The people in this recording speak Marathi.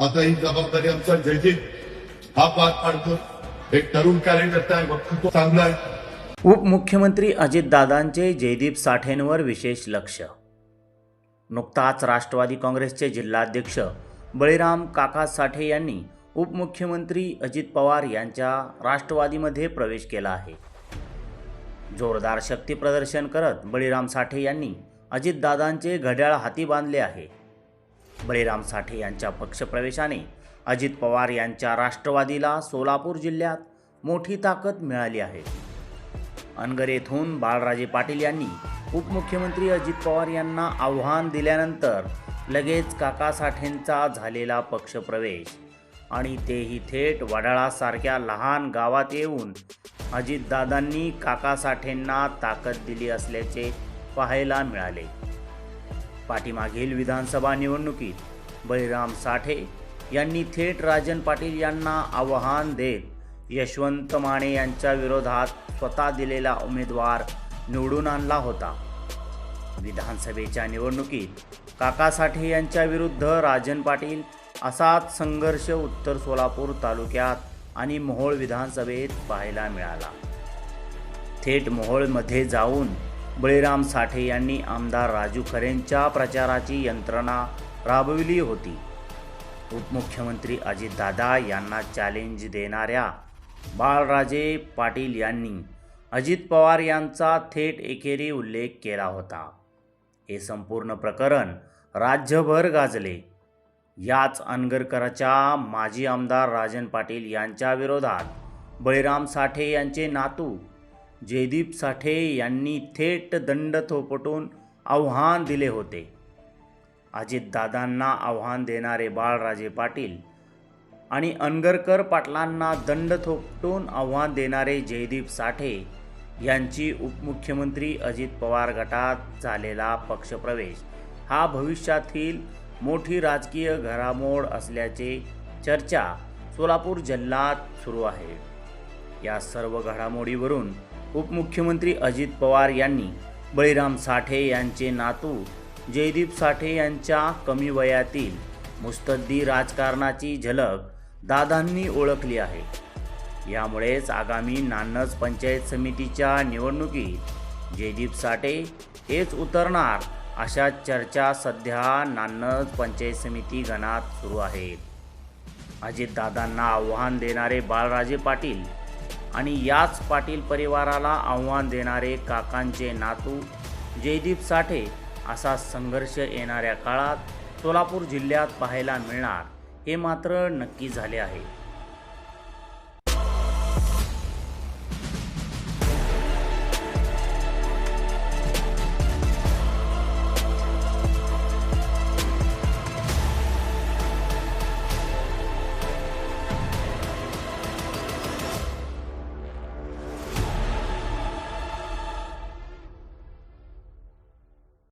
आता ही जबाबदारी आमचा जयदीप हा पार पाडतो। एक तरुण कार्यकर्ता आहे, वक्तृत्व चांगलं आहे। उपमुख्यमंत्री अजितदादांचे जयदीप साठेंवर विशेष लक्ष। नुकताच राष्ट्रवादी काँग्रेसचे जिल्हाध्यक्ष बळीराम काका साठे यांनी उपमुख्यमंत्री अजित पवार यांच्या राष्ट्रवादीमध्ये प्रवेश केला आहे। जोरदार शक्ती प्रदर्शन करत बळीराम साठे यांनी अजितदादांचे घड्याळ हाती बांधले आहे। बळीराम साठे यांच्या पक्षप्रवेशाने अजित पवार यांच्या राष्ट्रवादीला सोलापूर जिल्ह्यात मोठी ताकद मिळाली आहे। अनगर येथून बाळराजे पाटील यांनी उपमुख्यमंत्री अजित पवार यांना आव्हान दिल्यानंतर लगेच काका साठेंचा झालेला पक्षप्रवेश आणि तेही थेट वडाळासारख्या लहान गावात येऊन अजितदादांनी काका साठेंना ताकद दिली असल्याचे पाहायला मिळाले। पाठीमागील विधानसभा निवडणुकीत बळीराम साठे यांनी थेट राजन पाटील यांना आव्हान देत यशवंत माने यांच्या विरोधात स्वतः दिलेला उमेदवार निवडून आणला होता। विधानसभेच्या निवडणुकीत काका साठे यांच्या विरुद्ध राजन पाटील असाच संघर्ष उत्तर सोलापूर तालुक्यात आणि मोहोळ विधानसभेत पाहायला मिळाला। थेट मोहोळमध्ये जाऊन बळीराम साठे यांनी आमदार राजू खरेंच्या प्रचाराची यंत्रणा राबविली होती। उपमुख्यमंत्री अजितदादा यांना चॅलेंज देणाऱ्या बाळराजे पाटील यांनी अजित पवार यांचा थेट एकेरी उल्लेख केला होता। हे संपूर्ण प्रकरण राज्यभर गाजले। याच अनगरकरच्या माजी आमदार राजन पाटील यांच्या विरोधात बळीराम साठे यांचे नातू जयदीप साठे यांनी थेट दंड थोपटून आव्हान दिले होते। अजितदादांना आव्हान देणारे बाळराजे पाटील आणि अनगरकर पाटलांना दंड थोपटून आव्हान देणारे जयदीप साठे यांची उपमुख्यमंत्री अजित पवार गटात झालेला पक्षप्रवेश हा भविष्यातील मोठी राजकीय घडामोड असल्याचे चर्चा सोलापूर जिल्ह्यात सुरू आहे। या सर्व घडामोडीवरून उपमुख्यमंत्री अजित पवार यांनी बळीराम साठे यांचे नातू जयदीप साठे यांच्या कमी वयातील मुत्सद्दी राजकारणाची झलक दादांनी ओळखली आहे। यामुळेच आगामी नान्नज पंचायत समितीच्या निवडणुकीत जयदीप साठे हेच उतरणार अशा चर्चा सध्या नान्नज पंचायत समिती गणात सुरू आहेत। अजितदादांना आव्हान देणारे बाळराजे पाटील आणि याच पाटील परिवाराला आव्हान देणारे काकांचे नातू जयदीप साठे असा संघर्ष येणाऱ्या काळात सोलापूर जिल्ह्यात पाहायला मिळणार हे मात्र नक्की झाले आहे।